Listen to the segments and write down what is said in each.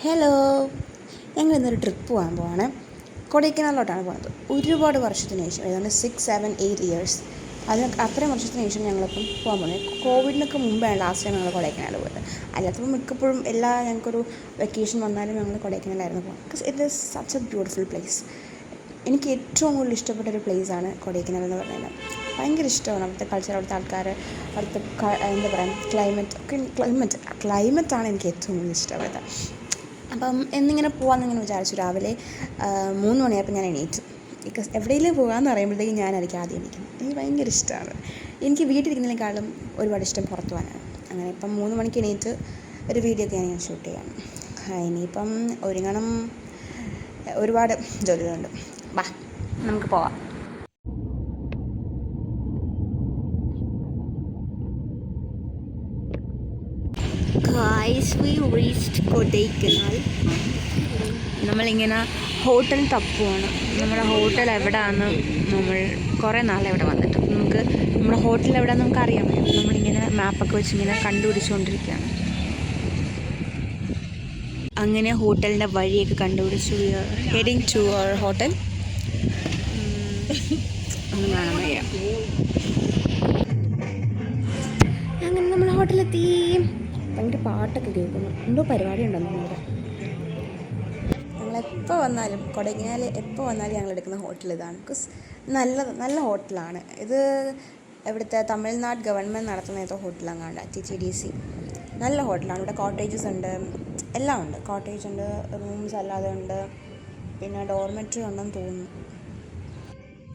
Hello, ഞങ്ങൾ ഇന്നൊരു trip പോകാൻ പോവാണ്. കൊടൈക്കനാലിലോട്ടാണ് പോകുന്നത്. ഒരുപാട് വർഷത്തിന് ശേഷം, ഏതാണ്ട് 6, 7, 8 ഇയേഴ്സ്, അത്രയും വർഷത്തിന് ശേഷം ഞങ്ങളിപ്പം പോകാൻ പോകുന്നത്. കോവിഡിനൊക്കെ മുമ്പാണ് ലാസ്റ്റ് ടൈം ഞങ്ങൾ കൊടൈക്കനാൽ പോയത്. അല്ലാത്തപ്പോൾ മിക്കപ്പോഴും ഞങ്ങൾക്കൊരു വെക്കേഷൻ വന്നാലും ഞങ്ങൾ കൊടൈക്കനാലായിരുന്നു പോകുന്നത്. Because it is such A beautiful place. എനിക്ക് ഏറ്റവും കൂടുതൽ ഇഷ്ടപ്പെട്ടൊരു പ്ലേസാണ് കൊടൈക്കനാൽ എന്ന് പറയുന്നത്. ഭയങ്കര ഇഷ്ടമാണ് അവിടുത്തെ കൾച്ചർ, അവിടുത്തെ ആൾക്കാർ, അവിടുത്തെ എന്താ പറയുക, ക്ലൈമറ്റാണ് എനിക്ക് ഏറ്റവും കൂടുതൽ ഇഷ്ടപ്പെട്ടത്. അപ്പം എന്നിങ്ങനെ പോകാമെന്നിങ്ങനെ വിചാരിച്ചു. രാവിലെ 3 മണിയായപ്പോൾ ഞാൻ എണീറ്റു. ബിക്കോസ് എവിടെയെങ്കിലും പോകാമെന്ന് പറയുമ്പോഴത്തേക്കും ഞാനായിരിക്കും ആദ്യം എണീക്കുന്നത്. എനിക്ക് ഭയങ്കര ഇഷ്ടമാണ്. എനിക്ക് വീട്ടിലിരിക്കുന്നതിനേക്കാളും ഒരുപാട് ഇഷ്ടം പുറത്ത് പോകാനാണ്. അങ്ങനെ ഇപ്പം 3 മണിക്ക് എണീറ്റ് ഒരു വീഡിയോ ഒക്കെ ഞാൻ ഷൂട്ട് ചെയ്യാം. ഇനിയിപ്പം ഒരുങ്ങണം, ഒരുപാട് ജോലികളുണ്ട്. വാ, നമുക്ക് പോവാം. Guys, we reached Kodaikanal. നമ്മളിങ്ങനെ ഹോട്ടൽ തപ്പുവാണ്. നമ്മുടെ ഹോട്ടൽ എവിടെയാണെന്ന് നമ്മൾ കുറേ നാളെ ഇവിടെ വന്നിട്ട് നമുക്ക് നമ്മുടെ ഹോട്ടൽ എവിടെയാണെന്ന് നമുക്ക് അറിയാൻ പറ്റും. നമ്മളിങ്ങനെ മാപ്പൊക്കെ വെച്ച് ഇങ്ങനെ കണ്ടുപിടിച്ചുകൊണ്ടിരിക്കുകയാണ്. അങ്ങനെ ഹോട്ടലിൻ്റെ വഴിയൊക്കെ കണ്ടുപിടിച്ചു. Heading to our hotel. ഒന്നും കാണാൻ വയ്യ. അങ്ങനെ നമ്മൾ ഹോട്ടലെത്തി. ഭയങ്കര പാട്ടൊക്കെ കേൾക്കുന്നു. എന്തോ പരിപാടി ഉണ്ടെന്ന് ഇവിടെ. ഞങ്ങളെപ്പോൾ വന്നാലും കൊടൈക്കനാൽ എപ്പോൾ വന്നാലും ഞങ്ങൾ എടുക്കുന്ന ഹോട്ടൽ ഇതാണ്. ബിക്കോസ് നല്ല ഹോട്ടലാണ് ഇത്. ഇവിടുത്തെ തമിഴ്നാട് ഗവൺമെൻറ് നടത്തുന്ന ഏതോ ഹോട്ടലങ്ങാണ്ട്, TTDC. നല്ല ഹോട്ടലാണ്. ഇവിടെ കോട്ടേജസ് ഉണ്ട്, എല്ലാം ഉണ്ട്. കോട്ടേജ് ഉണ്ട്, റൂംസ് അല്ലാതെ ഉണ്ട്, പിന്നെ ഡോർമെറ്ററി ഉണ്ടെന്ന് തോന്നുന്നു.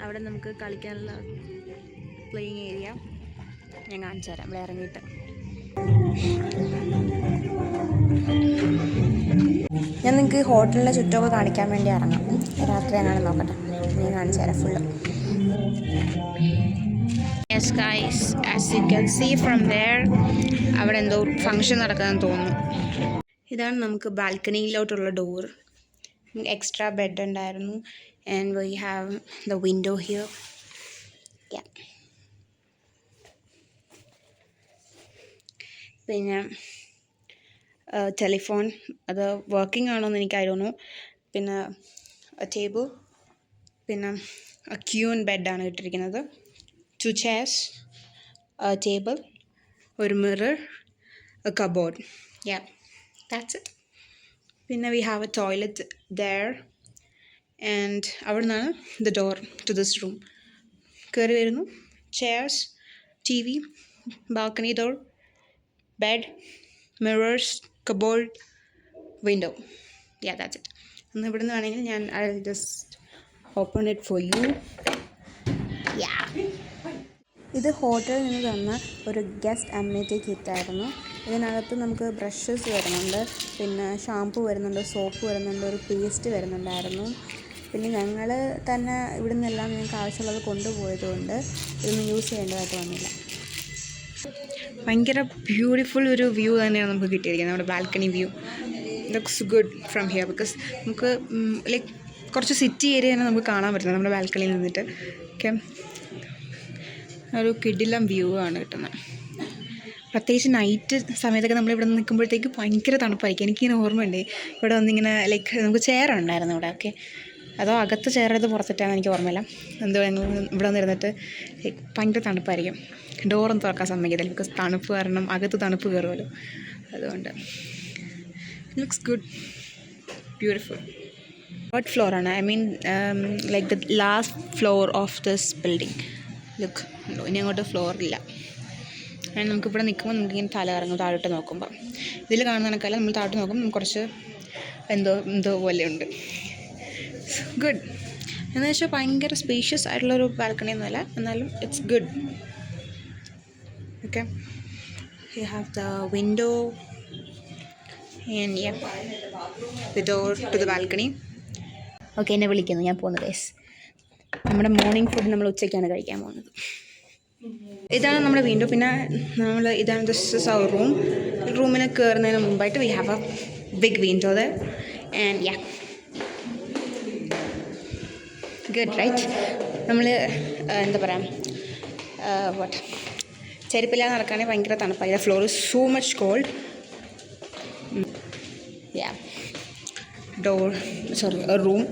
അവിടെ നമുക്ക് കളിക്കാനുള്ള പ്ലേയിങ് ഏരിയ ഞാൻ കാണിച്ചു തരാം. ഇവിടെ ഇറങ്ങിയിട്ട് ഞാൻ നിങ്ങൾക്ക് ഹോട്ടലിൻ്റെ ചുറ്റുമൊക്കെ കാണിക്കാൻ വേണ്ടി ഇറങ്ങാം. രാത്രി അങ്ങനെ നോക്കട്ടെ, ഞാൻ കാണിച്ചു തരാം full. Yes guys, as you can see from there, അവിടെ എന്തോ ഫങ്ഷൻ നടക്കാമെന്ന് തോന്നുന്നു. ഇതാണ് നമുക്ക് ബാൽക്കണിയിലോട്ടുള്ള ഡോർ. എക്സ്ട്രാ ബെഡ് ഉണ്ടായിരുന്നു. And we have the window here. പിന്നെ ടെലിഫോൺ, അത് വർക്കിംഗ് ആണോ എന്ന് എനിക്ക് അറിയുന്നു. പിന്നെ ടേബിൾ, പിന്നെ ക്യൂൻ ബെഡാണ് ഇട്ടിരിക്കുന്നത്. 2 chairs, ടേബിൾ, ഒരു മിറർ, കബോർഡ്. that's it. പിന്നെ we have a toilet there. And അവിടെ നിന്നാണ് the door to this room. കയറി വരുന്നു. Chairs, TV, balcony door, bed, mirrors, cupboard, window. That's it. ഒന്ന് ഇവിടുന്ന് വേണമെങ്കിൽ ഞാൻ I'll just open it for you. ഇത് ഹോട്ടലിൽ നിന്ന് തന്ന ഒരു ഗസ്റ്റ് അമ്യൂണിറ്റി കിറ്റായിരുന്നു. ഇതിനകത്ത് നമുക്ക് ബ്രഷസ് വരുന്നുണ്ട്, പിന്നെ ഷാമ്പു വരുന്നുണ്ട്, സോപ്പ് വരുന്നുണ്ട്, ഒരു പേസ്റ്റ് വരുന്നുണ്ടായിരുന്നു. പിന്നെ ഞങ്ങൾ തന്നെ ഇവിടെ നിന്നെല്ലാം ഞങ്ങൾക്ക് ആവശ്യമുള്ളത് കൊണ്ടുപോയതുകൊണ്ട് ഇതൊന്നും യൂസ് ചെയ്യേണ്ടതായിട്ട് വന്നില്ല. ഭയങ്കര ബ്യൂട്ടിഫുൾ ഒരു വ്യൂ തന്നെയാണ് നമുക്ക് കിട്ടിയിരിക്കുന്നത്. നമ്മുടെ balcony view looks good from here. Because നമുക്ക് ലൈക്ക് കുറച്ച് സിറ്റി ഏരിയ തന്നെ നമുക്ക് കാണാൻ പറ്റുന്നത് നമ്മുടെ ബാൽക്കണിയിൽ നിന്നിട്ട്. ഓക്കെ, ഒരു കിടിലം വ്യൂ ആണ് കിട്ടുന്നത്. പ്രത്യേകിച്ച് നൈറ്റ് സമയത്തൊക്കെ നമ്മളിവിടെ നിൽക്കുമ്പോഴത്തേക്ക് ഭയങ്കര തണുപ്പായിരിക്കും. എനിക്കിങ്ങനെ ഓർമ്മയുണ്ട് ഇവിടെ വന്നിങ്ങനെ ലൈക്ക് നമുക്ക് ചെയറുണ്ടായിരുന്നു ഇവിടെ. ഓക്കെ, അതോ അകത്ത് ചെയറെടുത്ത് പുറത്തിട്ടാണ് എനിക്ക് ഓർമ്മയില്ല. എന്തോ ഞങ്ങൾ ഇവിടെ വന്നിരുന്നിട്ട് ലൈക്ക് ഭയങ്കര തണുപ്പായിരിക്കും. ഡോറൊന്നും തുറക്കാൻ സമ്മതിക്കത്തില്ല, ബിക്കോസ് തണുപ്പ് കാരണം അകത്ത് തണുപ്പ് കയറുമല്ലോ. അതുകൊണ്ട് ലുക്സ് ഗുഡ്, ബ്യൂട്ടിഫുൾ. തേർഡ് ഫ്ലോറാണ്, I mean like the last floor of this building. Look ഉണ്ടോ, ഇനി അങ്ങോട്ട് ഫ്ലോറില്ല. ആൻഡ് നമുക്കിവിടെ നിൽക്കുമ്പോൾ നമുക്കിങ്ങനെ തല ഇറങ്ങും താഴോട്ട് നോക്കുമ്പോൾ. ഇതിൽ കാണുന്ന കണക്കല്ല, നമ്മൾ താഴോട്ട് നോക്കുമ്പോൾ നമുക്ക് കുറച്ച് എന്തോ പോലെയുണ്ട്. ഗുഡ് എന്ന് വെച്ചാൽ ഭയങ്കര സ്പേഷ്യസ് ആയിട്ടുള്ളൊരു ബാൽക്കണി ഒന്നുമല്ല, എന്നാലും it's good. Okay, you have the window and the door to the balcony. Okay, എന്നെ വിളിക്കുന്നു, ഞാൻ പോകുന്നു ഗൈസ്. നമ്മുടെ മോർണിംഗ് ഫുഡ് നമ്മൾ ഉച്ചയ്ക്കാണ് കഴിക്കാൻ പോകുന്നത്. ഇതാണ് നമ്മുടെ വിൻഡോ. പിന്നെ ഇതാണ് ദിസ് ഇസ് അവർ റൂം. റൂമിൽ കയറുന്നതിന് മുമ്പായിട്ട് we have a big window there. And good right. നമ്മൾ എന്താ പറയുക, ചെരുപ്പില്ലാതെ നടക്കുകയാണെങ്കിൽ ഭയങ്കര തണുപ്പായി. Floor is so much cold. Yeah. Door, sorry, a room,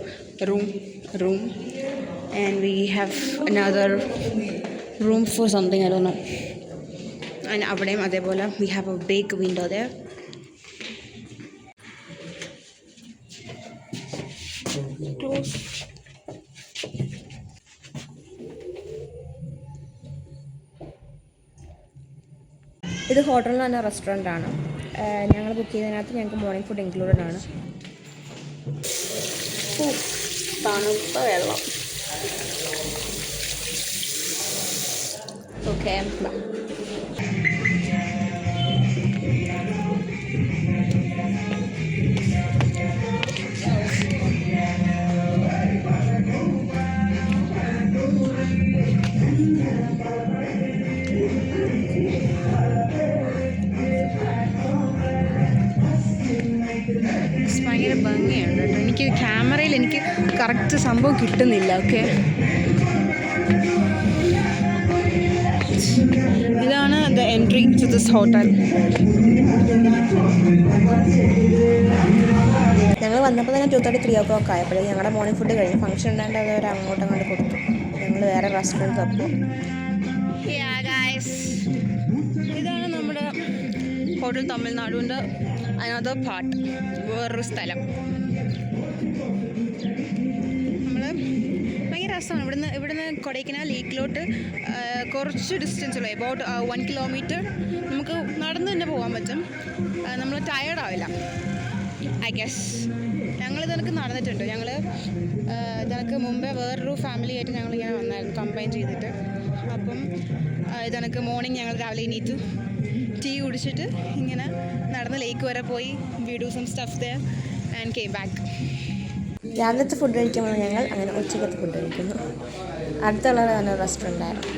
and we have another room for something, I don't know. And അവിടെയും അതേപോലെ we have a big window there. Close. ഇത് ഹോട്ടലിൽ തന്നെ റെസ്റ്റോറൻ്റ് ആണ്. ഞങ്ങൾ ബുക്ക് ചെയ്തതിനകത്ത് ഞങ്ങൾക്ക് മോർണിംഗ് ഫുഡ് ഇൻക്ലൂഡഡ് ആണ്. തണുത്ത വെള്ളം. ഓക്കെ, ഭയങ്കര ഭംഗിയുണ്ട് കേട്ടോ. എനിക്ക് ക്യാമറയിൽ എനിക്ക് കറക്റ്റ് സംഭവം കിട്ടുന്നില്ല. ഓക്കെ, ഇതാണ് the entry to this hotel. ഞങ്ങൾ വന്നപ്പോൾ തന്നെ 2:30 3 ആയപ്പോഴേ ഞങ്ങളുടെ മോർണിംഗ് ഫുഡ് കഴിഞ്ഞു. ഫംഗ്ഷൻ ഉണ്ടായിട്ട് അത് അവർ അങ്ങോട്ട് കൊടുത്തു. ഞങ്ങൾ വേറെ റെസ്റ്റോറൻറ്റ് തപ്പു. ഇതാണ് നമ്മുടെ ഹോട്ടൽ തമിഴ്നാടുവിൻ്റെ അനദർ പാർട്ട്, വേറൊരു സ്ഥലം. നമ്മൾ ഭയങ്കര രസമാണ്. ഇവിടുന്ന് കൊടൈക്കനാൽ ലേക്കിലോട്ട് കുറച്ച് ഡിസ്റ്റൻസ് ഉള്ളൂ, എബൌട്ട് 1 കിലോമീറ്റർ. നമുക്ക് നടന്ന് തന്നെ പോകാൻ പറ്റും. നമ്മൾ ടയേർഡാവില്ല, ഐ ഗെസ്. ഞങ്ങളിതൊക്കെ നടന്നിട്ടുണ്ട്. ഇതൊക്കെ മുമ്പേ വേറൊരു ഫാമിലി ആയിട്ട് ഞങ്ങളിങ്ങനെ വന്നായിരുന്നു, കമ്പൈൻ ചെയ്തിട്ട്. അപ്പം ഇതൊക്കെ മോർണിംഗ് ഞങ്ങൾ രാവിലെ എണീറ്റു, ടീ കുടിച്ചിട്ട് ഇങ്ങനെ നടന്ന് ലേക്ക് വരെ പോയി. We do some stuff there and came back. രാവിലത്തെ ഫുഡ് കഴിക്കുമ്പോൾ ഞങ്ങൾ അങ്ങനെ ഉച്ചക്കത്തെ ഫുഡ് കഴിക്കുന്നു. അടുത്തുള്ള തന്നെ റെസ്റ്റോറൻ്റ് ആയിരുന്നു.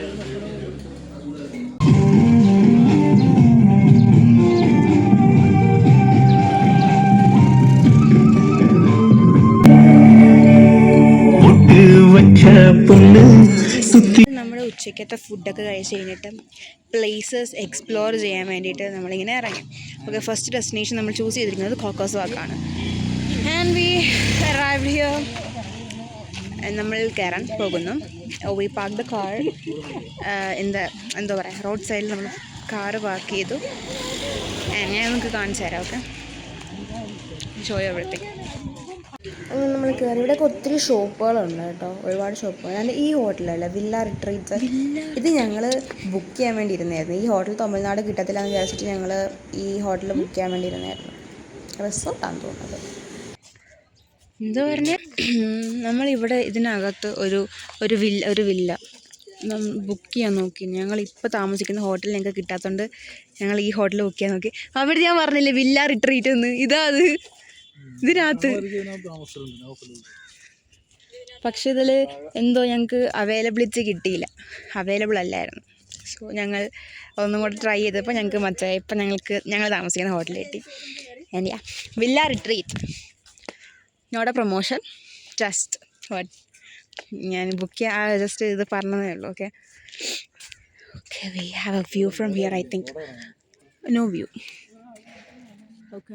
നമ്മുടെ ഉച്ചക്കത്തെ ഫുഡൊക്കെ കഴിച്ച് കഴിഞ്ഞിട്ട് പ്ലേസസ് എക്സ്പ്ലോർ ചെയ്യാൻ വേണ്ടിയിട്ട് നമ്മളിങ്ങനെ ഇറങ്ങി. ഓക്കെ, ഫസ്റ്റ് ഡെസ്റ്റിനേഷൻ നമ്മൾ ചൂസ് ചെയ്തിരിക്കുന്നത് കോക്കോസ് വാക്കാണ്. And we arrived here. നമ്മൾ കയറാൻ പോകുന്നു. വി പാർക്ക് ദ കാർ എന്താ പറയുക, റോഡ് സൈഡിൽ നമ്മൾ കാറ് പാർക്ക് ചെയ്തു. ഞാൻ നമുക്ക് കാണിച്ചു തരാം. Okay, show you everything. അങ്ങനെ നമ്മൾ കയറി. ഇവിടെയൊക്കെ ഒത്തിരി ഷോപ്പുകളുണ്ട് കേട്ടോ, ഒരുപാട് ഷോപ്പുകൾ. അതിൻ്റെ ഈ ഹോട്ടലല്ല, വില്ല റിട്രീറ്റ്. ഇത് ഞങ്ങൾ ബുക്ക് ചെയ്യാൻ വേണ്ടി ഇരുന്നായിരുന്നു. ഈ ഹോട്ടൽ തമിഴ്നാട് കിട്ടത്തില്ല എന്ന് വിചാരിച്ചിട്ട് ഞങ്ങൾ ഈ ഹോട്ടൽ ബുക്ക് ചെയ്യാൻ വേണ്ടി ഇരുന്നായിരുന്നു. റിസോർട്ടാണെന്ന് തോന്നുന്നത്. എന്താ പറഞ്ഞാൽ നമ്മളിവിടെ ഇതിനകത്ത് ഒരു വില്ല ബുക്ക് ചെയ്യാൻ നോക്കി. ഞങ്ങളിപ്പോൾ താമസിക്കുന്ന ഹോട്ടൽ ഞങ്ങൾക്ക് കിട്ടാത്തതുകൊണ്ട് ഞങ്ങൾ ഈ ഹോട്ടൽ ബുക്ക് ചെയ്യാൻ നോക്കി. അവിടെ ഞാൻ പറഞ്ഞില്ലേ വില്ല റിട്രീറ്റ് എന്ന്, ഇതിനകത്ത്. പക്ഷെ ഇതിൽ എന്തോ ഞങ്ങൾക്ക് അവൈലബിൾ അല്ലായിരുന്നു. സോ ഞങ്ങൾ ഒന്നും കൂടെ ട്രൈ ചെയ്തപ്പോൾ ഞങ്ങൾക്ക് മച്ചായി. ഇപ്പം ഞങ്ങൾ താമസിക്കുന്ന ഹോട്ടലിൽ കിട്ടി. And villa retreat, not a promotion, just ഞാൻ ബുക്ക് ചെയ്യാൻ ജസ്റ്റ് ഇത് പറഞ്ഞതേ ഉള്ളൂ. Okay, we have a view from here. I think no view. Okay,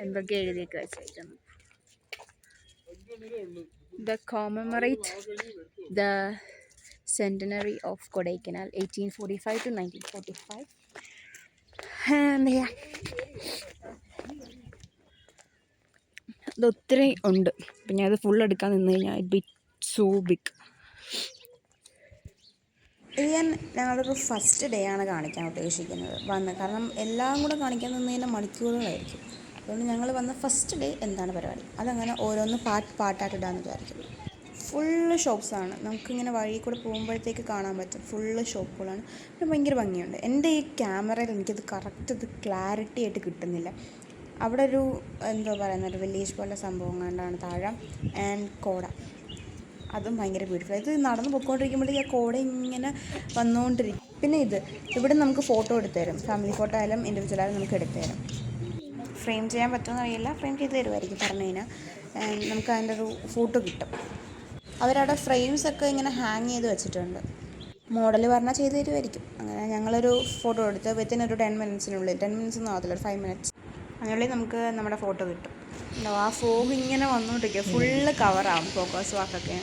എന്തൊക്കെ എഴുതിയൊക്കെ വെച്ചിരിക്കുന്നു. The commemorate the centenary of Kodaikanal 1845 to 1945. And yeah, ഇതൊത്തിരി ഉണ്ട്. പിന്നെ അത് ഫുൾ എടുക്കാൻ നിന്ന് കഴിഞ്ഞാൽ ഇറ്റ് ബി സോ ബിഗ്. ഞാൻ ഞങ്ങളൊരു ഫസ്റ്റ് ഡേ ആണ് കാണിക്കാൻ ഉദ്ദേശിക്കുന്നത് കാരണം എല്ലാം കൂടെ കാണിക്കാൻ നിന്ന് കഴിഞ്ഞാൽ മണിക്കൂറുകളായിരിക്കും. അതുകൊണ്ട് ഞങ്ങൾ വന്ന ഫസ്റ്റ് ഡേ എന്താണ് പരിപാടി അതങ്ങനെ ഓരോന്ന് പാട്ടായിട്ട് ഇടാമെന്ന് വിചാരിക്കും. ഫുള്ള് ഷോപ്സാണ്. നമുക്കിങ്ങനെ വഴി കൂടെ പോകുമ്പോഴത്തേക്ക് കാണാൻ പറ്റും. ഫുള്ള് ഷോപ്പുകളാണ്. പിന്നെ ഭയങ്കര ഭംഗിയുണ്ട്. എൻ്റെ ഈ ക്യാമറയിൽ എനിക്കത് കറക്റ്റ് ക്ലാരിറ്റി ആയിട്ട് കിട്ടുന്നില്ല. അവിടെ ഒരു ഒരു വില്ലേജ് പോലെ സംഭവം കണ്ടാണ് താഴെ. ആൻഡ് കോട, അതും ഭയങ്കര ബ്യൂട്ടിഫുൾ. ഇത് നടന്ന് പൊയ്ക്കൊണ്ടിരിക്കുമ്പോഴത്തേക്ക് ആ കോട ഇങ്ങനെ വന്നുകൊണ്ടിരിക്കും. പിന്നെ ഇവിടെ നമുക്ക് ഫോട്ടോ എടുത്തു തരും. ഫാമിലി ഫോട്ടോ ആയാലും ഇൻഡിവിജ്വൽ ആയാലും നമുക്ക് എടുത്തു തരും. ഫ്രെയിം ചെയ്യാൻ പറ്റുമെന്ന് അറിയില്ല, ഫ്രെയിം ചെയ്ത് തരുമായിരിക്കും പറഞ്ഞു കഴിഞ്ഞാൽ. നമുക്ക് അതിൻ്റെ ഒരു ഫോട്ടോ കിട്ടും. അവരവിടെ ഫ്രെയിംസൊക്കെ ഇങ്ങനെ ഹാങ് ചെയ്ത് വെച്ചിട്ടുണ്ട്. മോഡൽ പറഞ്ഞാൽ ചെയ്ത് തരുമായിരിക്കും. അങ്ങനെ ഞങ്ങളൊരു ഫോട്ടോ എടുത്ത് വിത്തിനൊരു 10 മിനിറ്റ്സിനുള്ളിൽ, 10 മിനിറ്റ്സ് ഒന്നും ആകത്തില്ല, ഒരു 5 മിനിറ്റ്സ് അതിനുള്ളിൽ നമുക്ക് നമ്മുടെ ഫോട്ടോ കിട്ടും. ആ ഫോഗ് ഇങ്ങനെ വന്നുകൊണ്ടിരിക്കുക, ഫുള്ള് കവറാകും ഫോക്കസ് വാക്കൊക്കെ.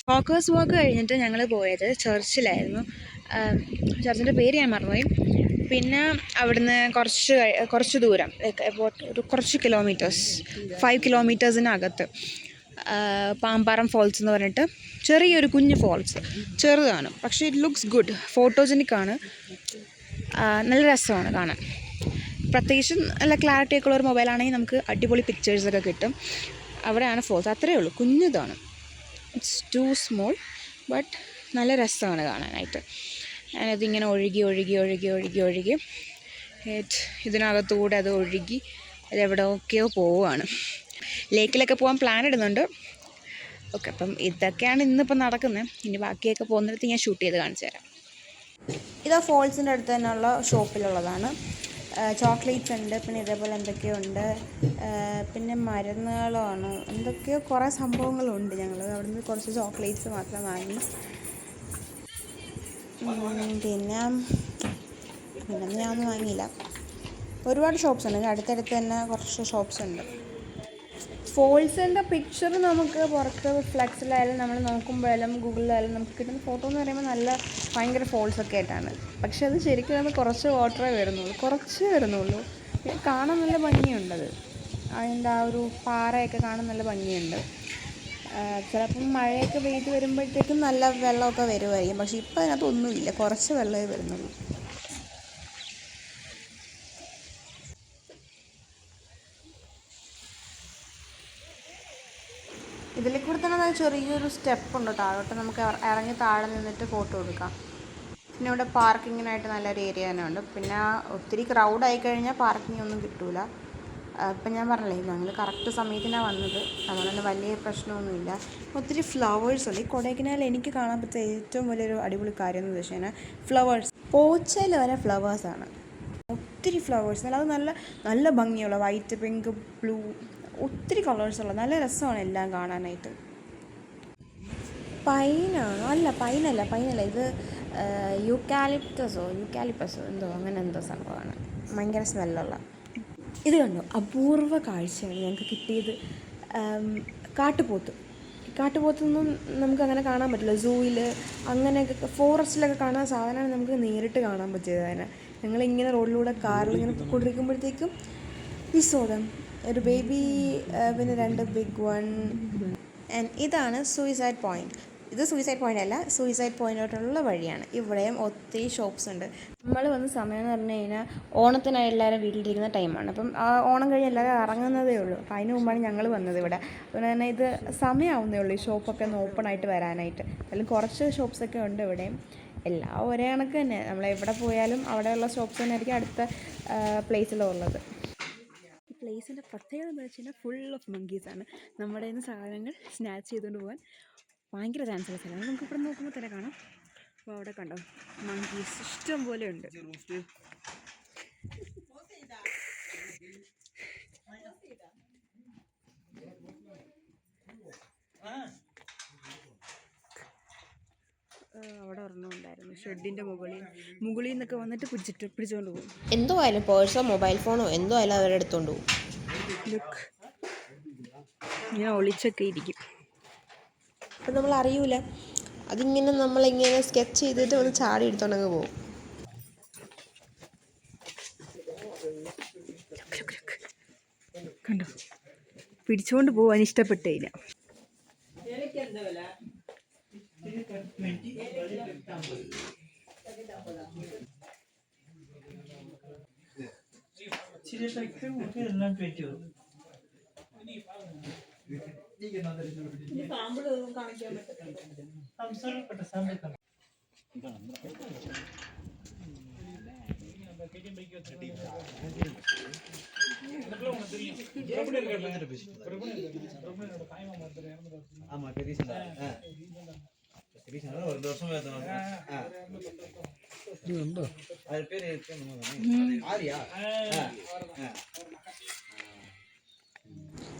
ഫോക്കസ് വാക്ക് കഴിഞ്ഞിട്ട് ഞങ്ങൾ പോയത് ചർച്ചിലായിരുന്നു. ചർച്ചിൻ്റെ പേര് ഞാൻ മറന്നുപോയി. പിന്നെ അവിടുന്ന് കുറച്ച് ദൂരം, ലൈക്ക് അബൌട്ട് ഒരു കുറച്ച് കിലോമീറ്റേഴ്സ്, 5 കിലോമീറ്റേഴ്സിനകത്ത് പാമ്പാറം ഫോൾസ് എന്ന് പറഞ്ഞിട്ട് ചെറിയൊരു കുഞ്ഞ് ഫോൾസ്, ചെറുതാണ് പക്ഷേ ഇറ്റ് ലുക്സ് ഗുഡ്, ഫോട്ടോജനിക്കാണ്, നല്ല രസമാണ് കാണാൻ. പ്രത്യേകിച്ചും നല്ല ക്ലാരിറ്റി ഒക്കെ ഉള്ള ഒരു മൊബൈലാണെങ്കിൽ നമുക്ക് അടിപൊളി പിക്ചേഴ്സൊക്കെ കിട്ടും. അവിടെയാണ് ഫോൾസ്, അത്രയേ ഉള്ളൂ, കുഞ്ഞതാണ്, ഇറ്റ്സ് ടു സ്മോൾ, ബട്ട് നല്ല രസമാണ് കാണാനായിട്ട്. അതിങ്ങനെ ഒഴുകി ഒഴുകി ഒഴുകി ഒഴുകി ഒഴുകി ഇതിനകത്തൂടെ അത് ഒഴുകി അതെവിടെയൊക്കെയോ പോവുകയാണ്. ലേക്കിലൊക്കെ പോകാൻ പ്ലാൻ ഇടുന്നുണ്ട്. ഓക്കെ, അപ്പം ഇതൊക്കെയാണ് ഇന്നിപ്പം നടക്കുന്നത്. ഇനി ബാക്കിയൊക്കെ പോകുന്നിടത്ത് ഞാൻ ഷൂട്ട് ചെയ്ത് കാണിച്ചു തരാം. ഇതാ ഫോൾസിൻ്റെ അടുത്ത് തന്നെയുള്ള ഷോപ്പിലുള്ളതാണ്. ചോക്ലേറ്റ്സ് ഉണ്ട്, പിന്നെ ഇതേപോലെ എന്തൊക്കെയോ ഉണ്ട്, പിന്നെ മരുന്നുകളാണ്, എന്തൊക്കെയോ കുറേ സംഭവങ്ങളുണ്ട്. ഞങ്ങൾ അവിടുന്ന് കുറച്ച് ചോക്ലേറ്റ്സ് മാത്രം വാങ്ങി. പിന്നെ ഞാനൊന്നും വാങ്ങിയില്ല. ഒരുപാട് ഷോപ്സ് ഉണ്ട്, അടുത്തടുത്ത് തന്നെ കുറച്ച് ഷോപ്സ് ഉണ്ട്. ഫോൾസിൻ്റെ പിക്ചർ നമുക്ക് പുറത്ത് ഫ്ലെക്സിലായാലും നമ്മൾ നോക്കുമ്പോഴായാലും ഗൂഗിളിലായാലും നമുക്ക് കിട്ടുന്ന ഫോട്ടോ എന്ന് പറയുമ്പോൾ നല്ല ഭയങ്കര ഫോൾസൊക്കെ ആയിട്ടാണ്. പക്ഷെ അത് ശരിക്കും നമ്മൾ കുറച്ച് വാട്ടറേ വരുന്നുള്ളൂ. കാണാൻ നല്ല ഭംഗിയുണ്ടത്, അതിൻ്റെ ആ ഒരു പാറയൊക്കെ കാണാൻ നല്ല ഭംഗിയുണ്ട്. ചിലപ്പം മഴയൊക്കെ പെയ്ത് വരുമ്പോഴത്തേക്കും നല്ല വെള്ളമൊക്കെ വരുമായിരിക്കും, പക്ഷെ ഇപ്പം അതിനകത്തൊന്നുമില്ല, കുറച്ച് വെള്ളമേ വരുന്നുള്ളൂ. ഇതിൽ കൂടെ തന്നെ ചെറിയൊരു സ്റ്റെപ്പുണ്ട് താഴോട്ട്, നമുക്ക് ഇറങ്ങി താഴെ നിന്നിട്ട് ഫോട്ടോ എടുക്കാം. പിന്നെ ഇവിടെ പാർക്കിങ്ങിനായിട്ട് നല്ലൊരു ഏരിയ തന്നെ ഉണ്ട്. പിന്നെ ഒത്തിരി ക്രൗഡ് ആയിക്കഴിഞ്ഞാൽ പാർക്കിംഗ് ഒന്നും കിട്ടില്ല. ഇപ്പം ഞാൻ പറഞ്ഞില്ലേ, ഞങ്ങൾ കറക്റ്റ് സമയത്തിനാണ് വന്നത്, അതുകൊണ്ട് തന്നെ വലിയ പ്രശ്നമൊന്നുമില്ല. ഒത്തിരി ഫ്ലവേഴ്സ് ഉണ്ട്. ഈ കൊടൈക്കനാൽ എനിക്ക് കാണാൻ പറ്റിയ ഏറ്റവും വലിയൊരു അടിപൊളി കാര്യം എന്ന് വെച്ച് കഴിഞ്ഞാൽ ഫ്ലവേഴ്സ്. പോച്ചയിൽ വരെ ഫ്ലവേഴ്സാണ്, ഒത്തിരി ഫ്ലവേഴ്സ്, അത് നല്ല നല്ല ഭംഗിയുള്ള വൈറ്റ്, പിങ്ക്, ബ്ലൂ, ഒത്തിരി കളേഴ്സുള്ള നല്ല രസമാണ് എല്ലാം കാണാനായിട്ട്. പൈനാണോ? അല്ല, പൈനല്ല, ഇത് യൂക്കാലിപ്പസോ എന്തോ അങ്ങനെ എന്തോ സംഭവമാണ്, ഭയങ്കര സ്മെല്ലുള്ള. ഇത് കണ്ടോ, അപൂർവ കാഴ്ചയാണ് ഞങ്ങൾക്ക് കിട്ടിയത്. കാട്ടുപോത്തൊന്നും നമുക്കങ്ങനെ കാണാൻ പറ്റില്ല. സൂവിൽ അങ്ങനെയൊക്കെ ഫോറസ്റ്റിലൊക്കെ കാണാൻ സാധനമാണ് നമുക്ക് നേരിട്ട് കാണാൻ പറ്റിയത്. തന്നെ ഞങ്ങളിങ്ങനെ റോഡിലൂടെ കാറിൽ ഇങ്ങനെ കൊണ്ടിരിക്കുമ്പോഴത്തേക്കും ഈ സോദം ഒരു ബേബി, പിന്നെ 2 ബിഗ് വൺ. ആൻഡ് ഇതാണ് സൂയിസൈഡ് പോയിൻറ്റ്. ഇത് സൂയിസൈഡ് പോയിൻ്റ് അല്ല, സൂയിസൈഡ് പോയിൻറ്റോട്ടുള്ള വഴിയാണ്. ഇവിടെയും ഒത്തിരി ഷോപ്സ് ഉണ്ട്. നമ്മൾ വന്ന സമയം എന്ന് പറഞ്ഞു കഴിഞ്ഞാൽ ഓണത്തിനായി എല്ലാവരും വീട്ടിലിരിക്കുന്ന ടൈമാണ്. അപ്പം ആ ഓണം കഴിഞ്ഞ് എല്ലാവരും ഇറങ്ങുന്നതേ ഉള്ളൂ. അപ്പം അതിന് മുമ്പാണ് ഞങ്ങൾ വന്നത് ഇവിടെ. അതുകൊണ്ട് തന്നെ ഇത് സമയമാവുന്നേ ഉള്ളൂ ഈ ഷോപ്പൊക്കെ ഒന്ന് ഓപ്പൺ ആയിട്ട് വരാനായിട്ട്. അതിലും കുറച്ച് ഷോപ്സൊക്കെ ഉണ്ട് ഇവിടെയും. എല്ലാം ഒരേ കണക്ക് തന്നെ, നമ്മളെവിടെ പോയാലും അവിടെയുള്ള ഷോപ്സ് തന്നെ ആയിരിക്കും അടുത്ത പ്ലേസിലുള്ളത്. ഈ പ്ലേസിൻ്റെ പ്രത്യേകത എന്താ വെച്ച് കഴിഞ്ഞാൽ ഫുൾ ഓഫ് മങ്കീസാണ്. നമ്മുടെ കയ്യിൽ നിന്ന് സാധനങ്ങൾ സ്നാച്ച് ചെയ്തുകൊണ്ട് പോകാൻ ഭയങ്കര ചാൻസുള്ള സ്ഥലമാണ്. നമുക്ക് ഇവിടെ നോക്കുമ്പോൾ തന്നെ കാണാം. അപ്പോൾ അവിടെ കണ്ടോ, മങ്കീസ് ഇഷ്ടം പോലെ ഉണ്ട്. അവിടെ ഒരെണ്ണം ഉണ്ടായിരുന്നു ഷെഡിൻ്റെ മുകളിൽ നിന്നൊക്കെ വന്നിട്ട് പിടിച്ചുകൊണ്ട് പോകും. എന്തോ ആയാലും പേഴ്സോ മൊബൈൽ ഫോണോ എന്തോ ആയാലും അവരുടെ എടുത്തോണ്ട് പോകും. ലുക്ക്, ഇങ്ങനെ ഒളിച്ചൊക്കെ ഇരിക്കും. അപ്പം നമ്മൾ അറിയൂല, അതിങ്ങനെ നമ്മളിങ്ങനെ സ്കെച്ച് ചെയ്തിട്ട് ഒന്ന് ചാടി എടുത്തോണ്ടങ്ങ് പോകും. കണ്ടോ, പിടിച്ചുകൊണ്ട് പോകാൻ ഇഷ്ടപ്പെട്ടില്ല.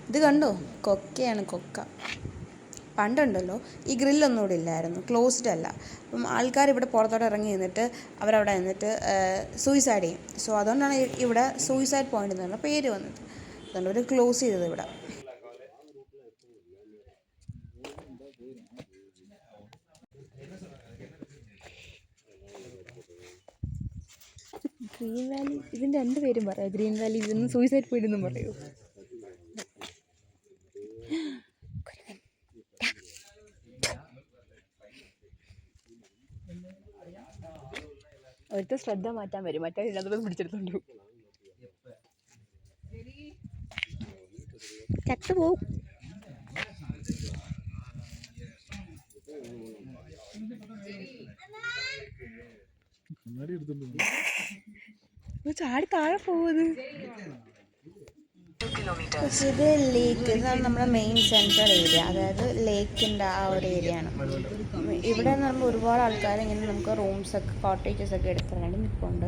ഇത് കണ്ടോ, കൊക്കയാണ്, കൊക്ക. പണ്ടുണ്ടല്ലോ ഈ ഗ്രില്ലൊന്നും ഇവിടെ ഇല്ലായിരുന്നു, ക്ലോസ്ഡ് അല്ല. അപ്പം ആൾക്കാർ ഇവിടെ പുറത്തോട്ട് ഇറങ്ങി നിന്നിട്ട് അവരവിടെ നിന്നിട്ട് സൂയിസൈഡ് ചെയ്യും. സോ അതുകൊണ്ടാണ് ഇവിടെ സൂയിസൈഡ് പോയിന്റ് എന്ന് പറഞ്ഞ പേര് വന്നത്. അതുകൊണ്ട് ഒരു ക്ലോസ് ചെയ്തത് ഇവിടെ. ഗ്രീൻ വാലി, ഇതിൻ്റെ രണ്ട് പേരും പറയാം. ഗ്രീൻ വാലി, ഇതൊന്നും സൂയിസൈഡ് പോയിന്റ് എന്നും പറയൂ. ഒരുത്ത ശ്രദ്ധ മാറ്റാൻ വരും, മറ്റേ ഇല്ലാത്തത് പിടിച്ചെടുത്തോണ്ടു ചത്തുപോവും. ചാടി താഴെ പോവത്. ഇത് ലേക്ക്, ഇതാണ് നമ്മുടെ മെയിൻ സെൻട്രൽ ഏരിയ, അതായത് ലേക്കിൻ്റെ ആ ഒരു ഏരിയ ആണ്. ഇവിടെ എന്ന് പറയുമ്പോൾ ഒരുപാട് ആൾക്കാർ ഇങ്ങനെ നമുക്ക് റൂംസൊക്കെ കോട്ടേജസൊക്കെ എടുത്തിട്ടുണ്ട് നിൽപ്പുണ്ട്.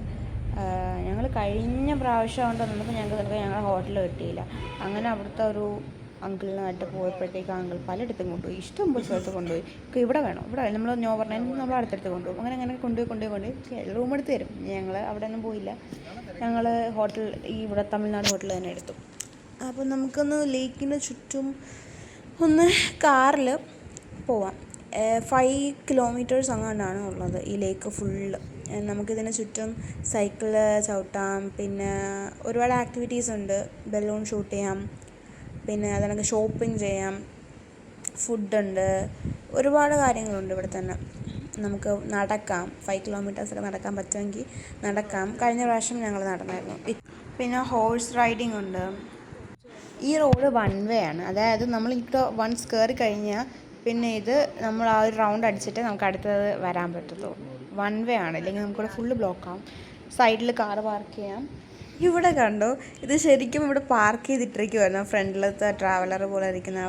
ഞങ്ങൾ കഴിഞ്ഞ പ്രാവശ്യം കൊണ്ട് വന്നപ്പോൾ ഞങ്ങൾക്ക് ഞങ്ങളുടെ ഹോട്ടൽ കിട്ടിയില്ല. അങ്ങനെ അവിടുത്തെ ഒരു അങ്കിളിനായിട്ട് പോയപ്പോഴത്തേക്ക് അങ്കിൾ പലയിടത്തും കൊണ്ടുപോയി, ഇഷ്ടംപോലെ സ്ഥലത്ത് കൊണ്ടുപോയി. ഇവിടെ വേണം, ഇവിടെ നമ്മൾ നോ പറഞ്ഞാൽ നമ്മൾ അടുത്തടുത്ത് കൊണ്ടുപോകും. അങ്ങനെ കൊണ്ടുപോയി റൂം എടുത്ത് തരും. ഞങ്ങൾ അവിടെ ഒന്നും പോയില്ല, ഞങ്ങൾ ഹോട്ടൽ ഇവിടെ തമിഴ്നാട് ഹോട്ടൽ തന്നെ എടുത്തു. അപ്പോൾ നമുക്കൊന്ന് ലേക്കിന് ചുറ്റും ഒന്ന് കാറിൽ പോവാം. 5 കിലോമീറ്റേഴ്സ് അങ്ങാണ്ടാണ് ഉള്ളത് ഈ ലേക്ക് ഫുള്ള്. നമുക്കിതിന് ചുറ്റും സൈക്കിള് ചവിട്ടാം, പിന്നെ ഒരുപാട് ആക്ടിവിറ്റീസ് ഉണ്ട്. ബലൂൺ ഷൂട്ട് ചെയ്യാം, പിന്നെ അതിനൊക്കെ ഷോപ്പിംഗ് ചെയ്യാം, ഫുഡുണ്ട്, ഒരുപാട് കാര്യങ്ങളുണ്ട് ഇവിടെ തന്നെ. നമുക്ക് നടക്കാം, 5 കിലോമീറ്റേഴ്സൊക്കെ നടക്കാൻ പറ്റുമെങ്കിൽ നടക്കാം. കഴിഞ്ഞ പ്രാവശ്യം ഞങ്ങൾ നടന്നായിരുന്നു. പിന്നെ ഹോഴ്സ് റൈഡിങ് ഉണ്ട്. ഈ റോഡ് 1 വേ ആണ്, അതായത് നമ്മൾ ഇപ്പോൾ വൺസ് കയറി കഴിഞ്ഞാൽ പിന്നെ ഇത് നമ്മൾ ആ ഒരു റൗണ്ട് അടിച്ചിട്ട് നമുക്ക് അടുത്തത് വരാൻ പറ്റുള്ളൂ. 1 വേ ആണ്, ഇല്ലെങ്കിൽ നമുക്കിവിടെ ഫുള്ള് ബ്ലോക്കാവും. സൈഡിൽ കാറ് പാർക്ക് ചെയ്യാം. ഇവിടെ കണ്ടോ, ഇത് ശരിക്കും ഇവിടെ പാർക്ക് ചെയ്തിട്ടിരിക്കുമായിരുന്നു. ഫ്രണ്ടിലത്തെ ട്രാവലർ പോലെ ഇരിക്കുന്ന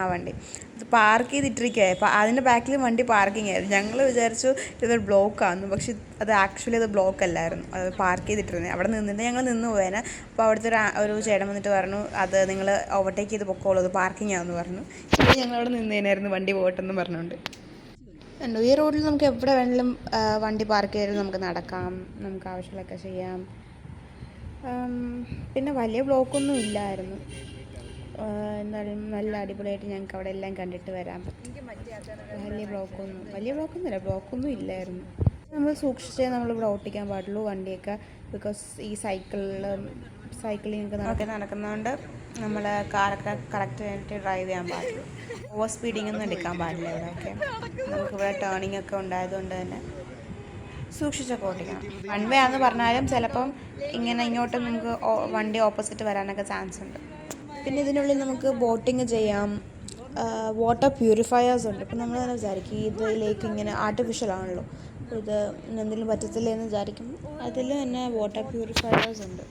ആ വണ്ടി ഇത് പാർക്ക് ചെയ്തിട്ടിരിക്കുകയായി. അപ്പോൾ അതിൻ്റെ ബാക്കിൽ വണ്ടി പാർക്കിംഗ് ആയിരുന്നു. ഞങ്ങൾ വിചാരിച്ചു ഇതൊരു ബ്ലോക്കായിരുന്നു, പക്ഷെ അത് ആക്ച്വലി അത് ബ്ലോക്ക് അല്ലായിരുന്നു, അത് പാർക്ക് ചെയ്തിട്ടിരുന്നത്. അവിടെ നിന്നിട്ട് ഞങ്ങൾ നിന്ന് പോയേനെ. അപ്പോൾ അവിടുത്തെ ഒരു ചേട്ടൻ വന്നിട്ട് പറഞ്ഞു, അത് നിങ്ങൾ ഓവർടേക്ക് ചെയ്ത് പൊക്കോളൂ, അത് പാർക്കിംഗ് ആണെന്ന് പറഞ്ഞു. ഇപ്പോൾ ഞങ്ങളവിടെ നിന്നേനായിരുന്നു വണ്ടി പോകട്ടെന്ന് പറഞ്ഞുകൊണ്ട്. ഉണ്ടോ, ഈ റോഡിൽ നമുക്ക് എവിടെ വേണമെങ്കിലും വണ്ടി പാർക്ക് ചെയ്ത് നമുക്ക് നടക്കാം, നമുക്ക് ആവശ്യമുള്ളതൊക്കെ ചെയ്യാം. പിന്നെ വലിയ ബ്ലോക്കൊന്നും ഇല്ലായിരുന്നു. എന്നാലും നല്ല അടിപൊളിയായിട്ട് ഞങ്ങൾക്ക് അവിടെ എല്ലാം കണ്ടിട്ട് വരാൻ പറ്റും. വലിയ ബ്ലോക്കൊന്നും ഇല്ലായിരുന്നു. നമ്മൾ സൂക്ഷിച്ചേ നമ്മളിവിടെ ഓട്ടിക്കാൻ പാടുള്ളൂ വണ്ടിയൊക്കെ. ബിക്കോസ് ഈ സൈക്ലിങ്ങൊക്കെ നടക്കുന്നതുകൊണ്ട് നമ്മൾ കാറൊക്കെ കറക്റ്റായിട്ട് ഡ്രൈവ് ചെയ്യാൻ പാടുള്ളൂ. ഓവർ സ്പീഡിങ്ങൊന്നും എടുക്കാൻ പാടില്ല ഇവിടെയൊക്കെ. നമുക്കിവിടെ ടേണിംഗ് ഒക്കെ ഉണ്ടായതുകൊണ്ട് തന്നെ സൂക്ഷിച്ചൊക്കെ ഓടിക്കണം. 1 വേ ആണെന്ന് പറഞ്ഞാലും ചിലപ്പം ഇങ്ങോട്ട് നമുക്ക് വണ്ടി ഓപ്പോസിറ്റ് വരാനൊക്കെ ചാൻസ് ഉണ്ട്. പിന്നെ ഇതിനുള്ളിൽ നമുക്ക് ബോട്ടിങ് ചെയ്യാം. വാട്ടർ പ്യൂരിഫയേഴ്സ് ഉണ്ട്. ഇപ്പം നമ്മൾ തന്നെ വിചാരിക്കും ഇത് ലേക്ക് ഇങ്ങനെ ആർട്ടിഫിഷ്യൽ ആണല്ലോ, ഇത് എന്തെങ്കിലും പറ്റത്തില്ല എന്ന് വിചാരിക്കും. അതിൽ തന്നെ വാട്ടർ പ്യൂരിഫയേഴ്സ് ഉണ്ട്.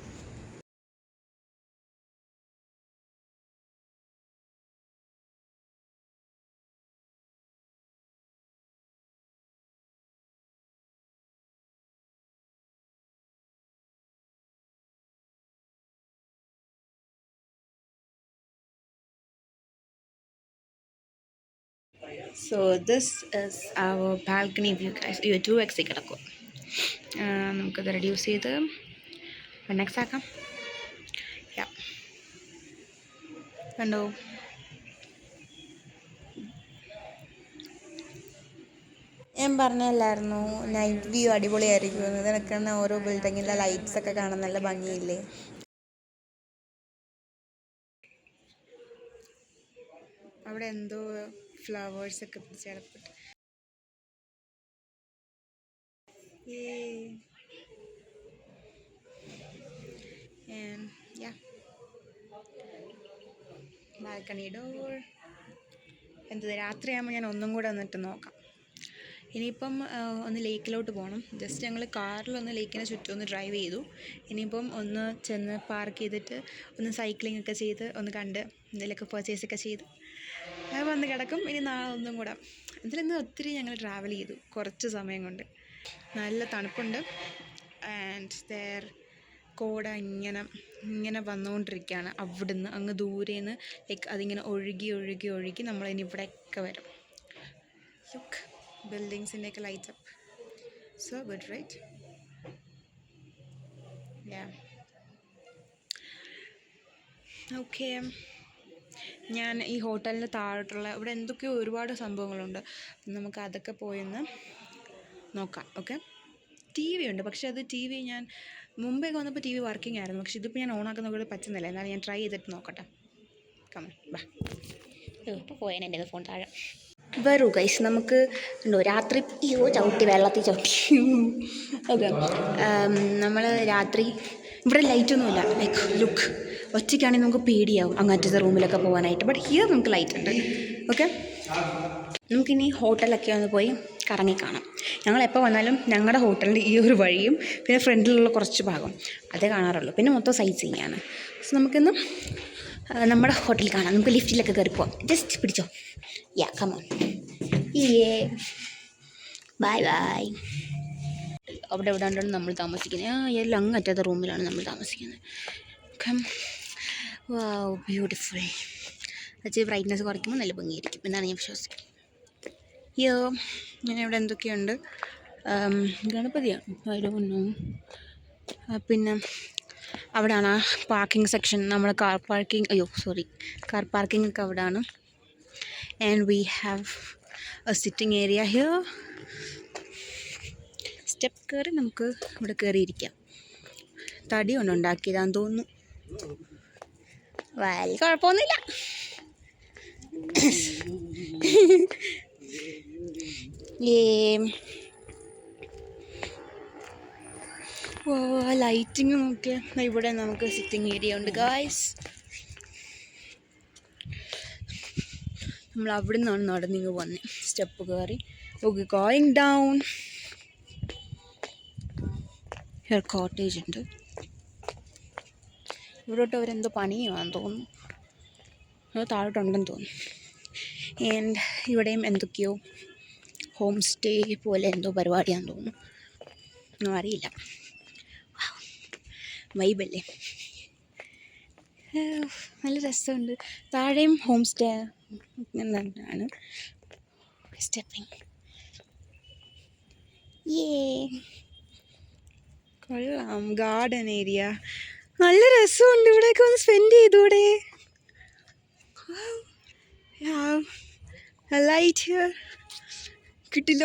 So this is our balcony view guys. You 2x കിടക്കും. നമുക്കത് റെഡ്യൂസ് ചെയ്ത് 1x ആക്കാം. കണ്ടോ, ഞാൻ പറഞ്ഞല്ലായിരുന്നു നൈറ്റ് വ്യൂ അടിപൊളിയായിരിക്കും. ഇതിനൊക്കെ ഓരോ ബിൽഡിങ്ങിലെ ലൈറ്റ്സ് ഒക്കെ കാണാൻ നല്ല ഭംഗിയില്ലേ. അവിടെ എന്തോ ഫ്ലവേഴ്സൊക്കെ പിടിച്ചടപ്പിട്ട് ബാൽക്കണി ഡോർ. എന്ത് രാത്രിയാകുമ്പോൾ ഞാൻ ഒന്നും കൂടെ വന്നിട്ട് നോക്കാം. ഇനിയിപ്പം ഒന്ന് ലേക്കിലോട്ട് പോകണം. ജസ്റ്റ് ഞങ്ങൾ കാറിലൊന്ന് ലേക്കിനെ ചുറ്റും ഒന്ന് ഡ്രൈവ് ചെയ്തു. ഇനിയിപ്പം ഒന്ന് ചെന്ന് പാർക്ക് ചെയ്തിട്ട് ഒന്ന് സൈക്ലിംഗ് ഒക്കെ ചെയ്ത് ഒന്ന് കണ്ട് എന്തെങ്കിലുമൊക്കെ പർച്ചേസൊക്കെ ചെയ്ത് അത് വന്ന് കിടക്കും. ഇനി നാളെ ഒന്നും കൂടെ ഇതിലിന്ന് ഒത്തിരി ഞങ്ങൾ ട്രാവൽ ചെയ്തു കുറച്ച് സമയം കൊണ്ട്. നല്ല തണുപ്പുണ്ട്. ആൻഡ് കോട ഇങ്ങനെ വന്നുകൊണ്ടിരിക്കുകയാണ് അവിടുന്ന് അങ്ങ് ദൂരേന്ന്. ലൈക്ക് അതിങ്ങനെ ഒഴുകി നമ്മളിനി ഇവിടെയൊക്കെ വരും. ലുക്ക്, ബിൽഡിങ്സിൻ്റെയൊക്കെ light up, so good right. Yeah okay. ഞാൻ ഈ ഹോട്ടലിന് താഴോട്ടുള്ള ഇവിടെ എന്തൊക്കെയോ ഒരുപാട് സംഭവങ്ങളുണ്ട്. നമുക്ക് അതൊക്കെ പോയൊന്ന് നോക്കാം. ഓക്കെ. ടി വി ഉണ്ട്, പക്ഷേ അത് ടി വി ഞാൻ മുമ്പേ വന്നപ്പോൾ ടി വി വർക്കിംഗ് ആയിരുന്നു. പക്ഷേ ഇതിപ്പോൾ ഞാൻ ഓണാക്കുന്ന കൂടെ പറ്റുന്നില്ല. എന്നാലും ഞാൻ ട്രൈ ചെയ്തിട്ട് നോക്കട്ടെ. കമൺ ബാ. ഇപ്പോൾ പോയേനെ എൻ്റെ ഫോൺ താഴെ. വരൂ ഗൈസ്, നമുക്ക് ഉണ്ടോ രാത്രി ചവിട്ടി വെള്ളത്തിൽ ചവിട്ടി. ഓക്കെ, നമ്മൾ രാത്രി ഇവിടെ ലൈറ്റൊന്നുമില്ല. ലൈക്ക് ലുക്ക്, ഒറ്റയ്ക്കാണെങ്കിൽ നമുക്ക് പേടിയാവും അങ്ങനത്തെ റൂമിലൊക്കെ പോകാനായിട്ട്. ബട്ട് ഹിയർ നമുക്ക് ലൈറ്റ് ഉണ്ട്. ഓക്കെ, നമുക്കിനി ഹോട്ടലൊക്കെ ഒന്ന് പോയി കറങ്ങി കാണാം. ഞങ്ങളെപ്പോൾ വന്നാലും ഞങ്ങളുടെ ഹോട്ടലിൻ്റെ ഈ ഒരു വഴിയും പിന്നെ ഫ്രണ്ടിലുള്ള കുറച്ച് ഭാഗം അതേ കാണാറുള്ളൂ. പിന്നെ മൊത്തം സൈറ്റ് സീയിങ്ങാണ്. സോ നമുക്കിന്ന് നമ്മുടെ ഹോട്ടലിൽ കാണാം. നമുക്ക് ലിഫ്റ്റിലൊക്കെ കയറി പോവാം. ജസ്റ്റ് പിടിച്ചോ. യാ കമോൺ. Bye bye. അവിടെ ഉണ്ടെന്ന് നമ്മൾ താമസിക്കുന്നത്. എല്ലാം അങ്ങറ്റത്തെ റൂമിലാണ് നമ്മൾ താമസിക്കുന്നത്. വാവ്, ബ്യൂട്ടിഫുൾ. വെച്ച് ബ്രൈറ്റ്നസ് കുറയ്ക്കുമ്പോൾ നല്ല ഭംഗിയായിരിക്കും എന്നാണ് ഞാൻ വിശ്വസിക്കുന്നത്. ഇങ്ങനെ ഇവിടെ എന്തൊക്കെയുണ്ട്. ഗണപതിയാണ് വരുന്നു. പിന്നെ അവിടെയാണ് പാർക്കിംഗ് സെക്ഷൻ. നമ്മുടെ കാർ പാർക്കിംഗ് ഒക്കെ അവിടെയാണ്. And we have A sitting area here. Step കയറി നമുക്ക് ഇവിടെ കയറിയിരിക്കാം. തടി കൊണ്ട് ഉണ്ടാക്കിയതാന്ന് തോന്നുന്നു. വലിയ കുഴപ്പമൊന്നുമില്ല. ലൈറ്റിങ് നോക്കിയാൽ ഇവിടെ നമുക്ക് സിറ്റിംഗ് ഏരിയ ഉണ്ട് ഗായ്സ്. നമ്മൾ അവിടെ നിന്നാണ് നടന്നിങ്ങ് വന്നത്. സ്റ്റെപ്പ് കയറി okay, going down. Here cottage ഉണ്ട്. ഇവിടോട്ട് അവരെന്തോ പണിയുവാന്ന് തോന്നുന്നു. അത് താഴോട്ടുണ്ടെന്ന് തോന്നുന്നു. ആൻഡ് ഇവിടെയും എന്തൊക്കെയോ ഹോം സ്റ്റേ പോലെ എന്തോ പരിപാടിയാണെന്ന് തോന്നുന്നു. ഒന്നും അറിയില്ല. വൈബല്ലേ, നല്ല രസമുണ്ട്. താഴെയും ഹോം സ്റ്റേ ആണ്. സ്റ്റെപ്പിങ് കൊള്ളാം. ഗാർഡൻ ഏരിയ നല്ല രസമുണ്ട്. ഇവിടെയൊക്കെ ഒന്ന് സ്പെൻഡ് ചെയ്തൂടെ? ലൈറ്റ് ഹിയർ കിട്ടില്ല.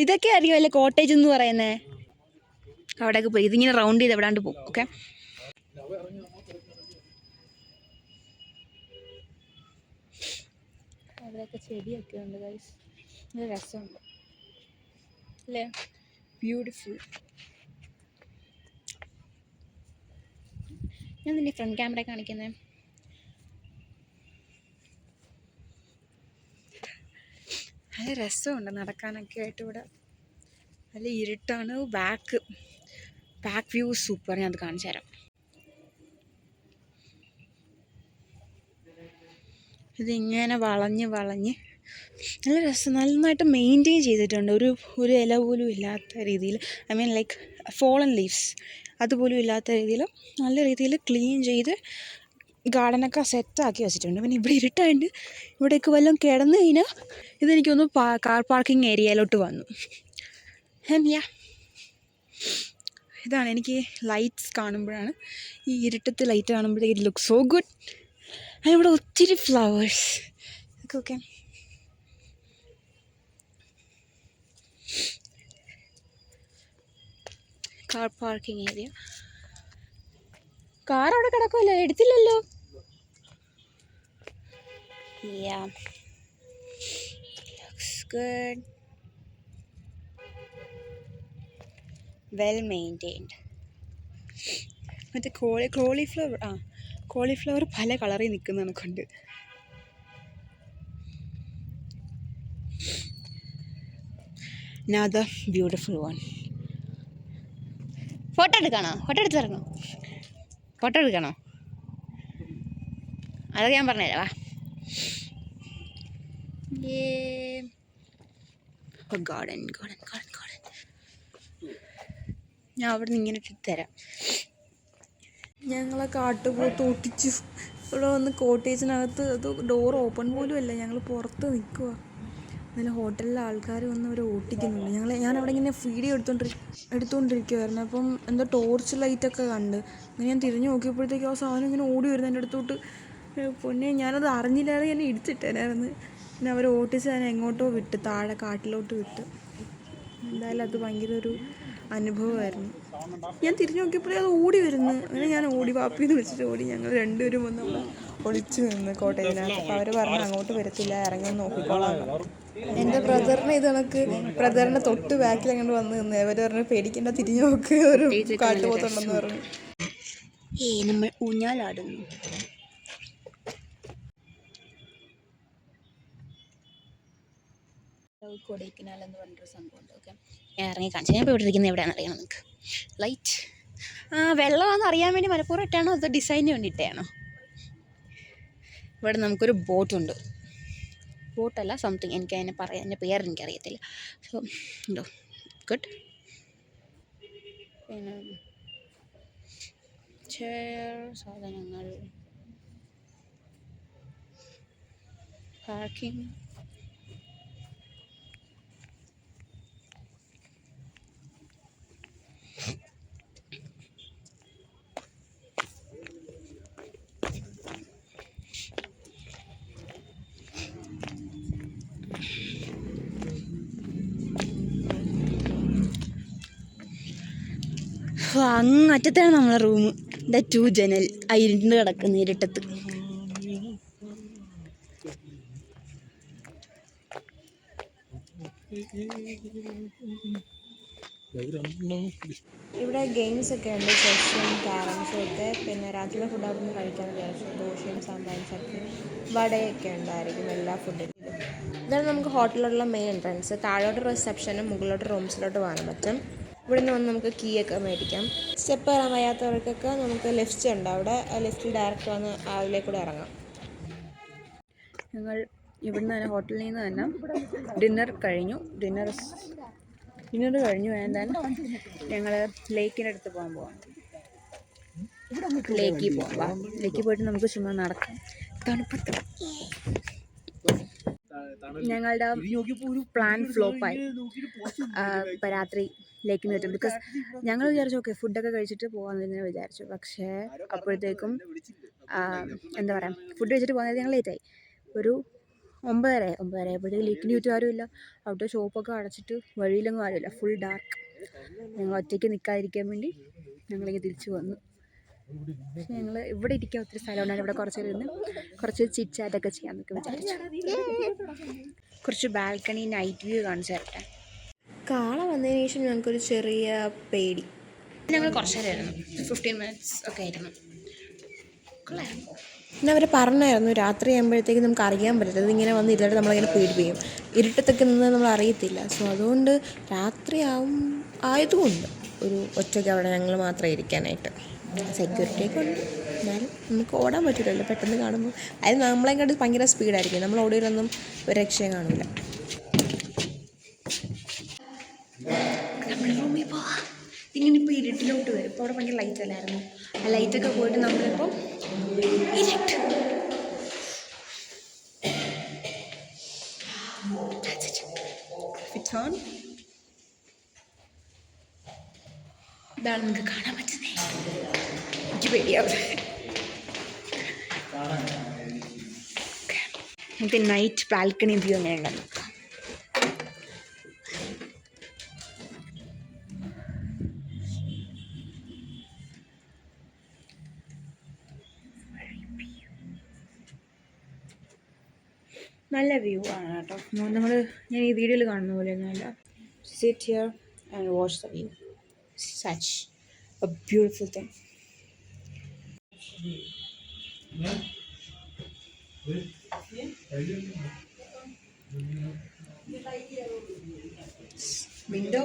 ഇതൊക്കെ അറിയാമല്ലേ കോട്ടേജ് എന്ന് പറയുന്നത്. അവിടെയൊക്കെ പോയി ഇതിങ്ങനെ റൗണ്ട് ചെയ്ത് എവിടാണ്ട് പോകും. ഓക്കെ, അവിടെയൊക്കെ ചെടിയൊക്കെ ഉണ്ട് ഗൈസ്. നല്ല രസമുണ്ട് അല്ലേ? ബ്യൂട്ടിഫുൾ. ഞാൻ നിൻ്റെ ഫ്രണ്ട് ക്യാമറ കാണിക്കുന്നത്. നല്ല രസമുണ്ട് നടക്കാനൊക്കെ ആയിട്ട്. ഇവിടെ നല്ല ഇരുട്ടാണ്. Back view super. ഞാൻ അത് കാണിച്ചു തരാം. ഇതിങ്ങനെ വളഞ്ഞ് നല്ല രസം. നന്നായിട്ട് മെയിൻറ്റെയിൻ ചെയ്തിട്ടുണ്ട്. ഒരു ഇല പോലും ഇല്ലാത്ത രീതിയിൽ, I mean like fallen leaves അതുപോലും ഇല്ലാത്ത രീതിയിൽ നല്ല രീതിയിൽ ക്ലീൻ ചെയ്ത് ഗാർഡനൊക്കെ സെറ്റാക്കി വെച്ചിട്ടുണ്ട്. പിന്നെ ഇവിടെ ഇരുട്ടായിട്ട് ഇവിടേക്ക് വല്ലതും കിടന്നു കഴിഞ്ഞാൽ ഇതെനിക്കൊന്ന് കാർ പാർക്കിംഗ് ഏരിയയിലോട്ട് വന്നു. യാ, ഇതാണ് എനിക്ക് ലൈറ്റ്സ് കാണുമ്പോഴാണ്, ഈ ഇരുട്ടത്ത് ലൈറ്റ് കാണുമ്പോഴേക്ക് ഇറ്റ് ലുക്ക് സോ ഗുഡ്. ഇവിടെ ഒത്തിരി ഫ്ലവേഴ്സ് ഒക്കെ. Car parking area. കാർ അവിടെ കിടക്കുമല്ലോ, എടുത്തില്ലല്ലോ. Yeah, looks good, well maintained. മറ്റേ കോളിഫ്ലവർ പല കളറിൽ നിൽക്കുന്ന കണക്കുണ്ട്. Another beautiful one. ഫോട്ടോ എടുക്കണോ? ഫോട്ടോ എടുത്ത് തരണോ? ഫോട്ടോ എടുക്കണോ? അതൊക്കെ ഞാൻ പറഞ്ഞുതരാം. വാ. ഗാർഡൻ. ഞാൻ അവിടെ നിന്ന് ഇങ്ങനെ ഇട്ട് തരാം. ഞങ്ങളെ കാട്ടുപോത്ത് ഒട്ടിച്ചു. ഇവിടെ വന്ന് കോട്ടേജിനകത്ത് അത് ഡോർ ഓപ്പൺ പോലും അല്ല, ഞങ്ങൾ പുറത്ത് നിൽക്കുക. അതിൽ ഹോട്ടലിലെ ആൾക്കാർ വന്ന് അവർ ഓട്ടിക്കുന്നുണ്ട്. ഞാനവിടെ ഇങ്ങനെ വീഡിയോ എടുത്തുകൊണ്ടിരിക്കുമായിരുന്നു. അപ്പം എന്തോ ടോർച്ച് ലൈറ്റൊക്കെ കണ്ട് അങ്ങനെ ഞാൻ തിരിഞ്ഞു നോക്കിയപ്പോഴത്തേക്കും ആ സാധനം ഇങ്ങനെ ഓടി വരുന്നു എൻ്റെ അടുത്തോട്ട്. പൊന്നെ, ഞാനത് അറിഞ്ഞില്ലാതെ ഞാൻ ഇടിച്ചിട്ടേനായിരുന്നു. പിന്നെ അവർ ഓട്ടിച്ച് അതിനെ എങ്ങോട്ടോ വിട്ട്, താഴെ കാട്ടിലോട്ട് വിട്ട്. എന്തായാലും അത് ഭയങ്കര ഒരു അനുഭവമായിരുന്നു. ഞാൻ തിരിഞ്ഞു നോക്കിയപ്പോഴേ അത് ഓടി വരുന്നു. അങ്ങനെ ഞാൻ ഓടി, വാപ്പിന്ന് വിളിച്ചിട്ട് ഓടി. ഞങ്ങൾ രണ്ടുപേരും വന്ന് അവിടെ ഒളിച്ചു നിന്ന് കോട്ടേജിനകത്ത്. അപ്പോൾ അവർ പറഞ്ഞു അങ്ങോട്ട് വരത്തില്ല, ഇറങ്ങി നോക്കിക്കോളാം. എൻ്റെ ബ്രദറിനെ ഇത് കണക്ക് ബ്രദറിനെ തൊട്ട് ബാക്കിൽ അങ്ങോട്ട് വന്ന് നിന്ന്. അവർ പറഞ്ഞു പേടിക്കേണ്ട, തിരിഞ്ഞു നോക്ക്, ഒരു കാട്ടുപോത്തുണ്ടെന്ന് പറഞ്ഞു. നമ്മൾ ഊഞ്ഞാലാടുന്നു. കൊടൈക്കനാൽ എന്ന് പറഞ്ഞിട്ടൊരു സംഭവമുണ്ട്. ഓക്കെ, ഞാൻ ഇറങ്ങി കാണിച്ചു. ഞാൻ ഇപ്പോൾ ഇവിടെ ഇരിക്കുന്നത് എവിടെയാണെന്ന് അറിയണം നിങ്ങൾക്ക്? ലൈറ്റ് വെള്ളമാണെന്ന് അറിയാൻ വേണ്ടി മലപ്പുറം ഇട്ടാണോ അതോ ഡിസൈനിന് വേണ്ടിയിട്ടാണോ? ഇവിടെ നമുക്കൊരു ബോട്ടുണ്ട്. ബോട്ടല്ല, സംതിങ്, എനിക്ക് അതിനെ പറയാം, എൻ്റെ പേര് എനിക്കറിയത്തില്ല. സോ ഉണ്ടോ, ഗുഡ്. പിന്നെ ചെയർ, സാധനങ്ങൾ, പാർക്കിംഗ്. അങ്ങറ്റത്താണ് നമ്മളെ റൂം. ദ 2 ജനൽ ഇരുണ്ട് കിടക്കുന്ന ഇരുട്ടത്ത്. ഇവിടെ ഗെയിംസ് ഒക്കെ ഉണ്ട്, ചെസ്സും ക്യാരംസും ഒക്കെ. പിന്നെ രാത്രിയിലെ ഫുഡ് അവിടെ നിന്ന് കഴിക്കാൻ വിചാരിച്ചു. ദോശയും സാമ്പാറും ചട്നി വടയൊക്കെ ഉണ്ടായിരിക്കും എല്ലാ ഫുഡിലും. ഇതാണ് നമുക്ക് ഹോട്ടലിലുള്ള മെയിൻ എൻട്രൻസ്. താഴോട്ട് റിസപ്ഷനും മുകളിലോട്ട് റൂംസിലോട്ട് പോകാൻ പറ്റും. ഇവിടെ നിന്ന് വന്ന് നമുക്ക് കീ ഒക്കെ മേടിക്കാം. സ്റ്റെപ്പ് കയറാൻ വയ്യാത്തവർക്കൊക്കെ നമുക്ക് ലിഫ്റ്റ് ഉണ്ട് അവിടെ. ആ ലിഫ്റ്റിൽ ഡയറക്റ്റ് വന്ന് അതിലേക്കൂടെ ഇറങ്ങാം. ഞങ്ങൾ ഇവിടുന്ന് തന്നെ, ഹോട്ടലിൽ നിന്ന് തന്നെ ഡിന്നർ കഴിഞ്ഞു. ഡിന്നർ കഴിഞ്ഞു. എന്തായാലും ഞങ്ങൾ ലേക്കിൻ്റെ അടുത്ത് പോകാൻ പോവാം. ലേക്കിൽ പോകാം. ലേക്കിൽ പോയിട്ട് നമുക്ക് ചുമ്മാ നടക്കാം. തണുപ്പത്ത് ഞങ്ങളുടെ പ്ലാൻ ഫ്ലോപ്പായി. ഇപ്പം രാത്രി ലേക്കിൽ നിന്ന് പറ്റും. ബിക്കോസ് ഞങ്ങൾ വിചാരിച്ചു ഓക്കെ ഫുഡൊക്കെ കഴിച്ചിട്ട് പോകാമെന്ന് വിചാരിച്ചു. പക്ഷേ അപ്പോഴത്തേക്കും എന്താ പറയുക, ഫുഡ് കഴിച്ചിട്ട് പോകുന്നത് ഞങ്ങൾ ലേറ്റായി. ഒരു 9:30 ആയപ്പോഴത്തേക്കും ലേക്കിന് ചുറ്റും ആരുമില്ല. അവിടുത്തെ ഷോപ്പൊക്കെ അടച്ചിട്ട് വഴിയിലൊന്നും ആരുമില്ല, ഫുൾ ഡാർക്ക്. ഞങ്ങൾ ഒറ്റയ്ക്ക് നിൽക്കാതിരിക്കാൻ വേണ്ടി ഞങ്ങളിങ്ങനെ തിരിച്ചു വന്നു. പക്ഷേ ഞങ്ങൾ ഇവിടെ ഇരിക്കാൻ ഒത്തിരി സ്ഥലമുണ്ടായിരുന്നു. ഇവിടെ കുറച്ച് ഇരുന്ന് കുറച്ച് ചിറ്റ് ചാറ്റൊക്കെ ചെയ്യാമെന്നൊക്കെ വിചാരിച്ചു. കുറച്ച് ബാൽക്കണി നൈറ്റ് വ്യൂ കാണിച്ചു തരട്ടെ. കാള വന്നതിന് ശേഷം ഞങ്ങൾക്കൊരു ചെറിയ പേടി. ഞങ്ങൾ കുറച്ച് നേരമായിരുന്നു, 15 minutes ഒക്കെ ആയിരുന്നു. കൊള്ളായിരുന്നു. പിന്നെ അവർ പറഞ്ഞായിരുന്നു രാത്രി ആകുമ്പോഴത്തേക്കും നമുക്ക് അറിയാൻ പറ്റില്ല, ഇതിങ്ങനെ വന്ന് ഇരുന്നിട്ട് നമ്മളിങ്ങനെ പേടിപ്പിക്കും. ഇരുട്ടത്തൊക്കെ നിന്ന് നമ്മൾ അറിയത്തില്ല. സോ അതുകൊണ്ട് രാത്രി ആയതുകൊണ്ട് ഒരു ഒറ്റയ്ക്ക് അവിടെ ഞങ്ങൾ മാത്രമേ ഇരിക്കാനായിട്ട്. സെക്യൂരിറ്റിയൊക്കെ ഉണ്ട്, എന്നാലും നമുക്ക് ഓടാൻ പറ്റില്ലല്ലോ പെട്ടെന്ന് കാണുമ്പോൾ. അത് നമ്മളെ കണ്ട് ഭയങ്കര സ്പീഡായിരിക്കും, നമ്മൾ ഓടിയിലൊന്നും ഒരു രക്ഷയും കാണില്ല. നമ്മുടെ റൂമിൽ പോവാം. ഇങ്ങനെ ഇപ്പോൾ ഇരുട്ടിലോട്ട് വരും. ഇപ്പോൾ അവിടെ ഭയങ്കര ലൈറ്റ് അല്ലായിരുന്നു. ആ ലൈറ്റൊക്കെ പോയിട്ട് നമ്മളിപ്പോൾ ഇരുട്ട്. ഇതാണ് നിങ്ങൾക്ക് കാണാൻ പറ്റുന്നത്. എനിക്ക് പേടിയാവും. നമുക്ക് നൈറ്റ് ബാൽക്കണി വ്യൂ എങ്ങനെ ഉണ്ടാകും. നല്ല വ്യൂ ആണ് കേട്ടോ. നമ്മൾ ഞാൻ ഈ വീഡിയോയിൽ കാണുന്ന പോലെ ഒന്നുമല്ല. Sit here and watch the view. Such A beautiful thing. Window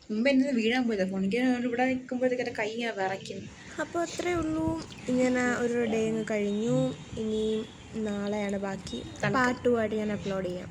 മുമ്പ് എന്നെ വീഴാൻ പോയതാണ് ഫോണിക്ക് ഇവിടെ നിൽക്കുമ്പോഴത്തേക്ക് എൻ്റെ കൈ ഇങ്ങനെ വിറയ്ക്കുന്നു. അപ്പോൾ അത്രേ ഉള്ളൂ. ഇങ്ങനെ ഒരു ഡേ അങ്ങ് കഴിഞ്ഞു. ഇനി നാളെയാണ് ബാക്കി. പാർട്ട് 2 ആയിട്ട് ഞാൻ അപ്ലോഡ് ചെയ്യാം.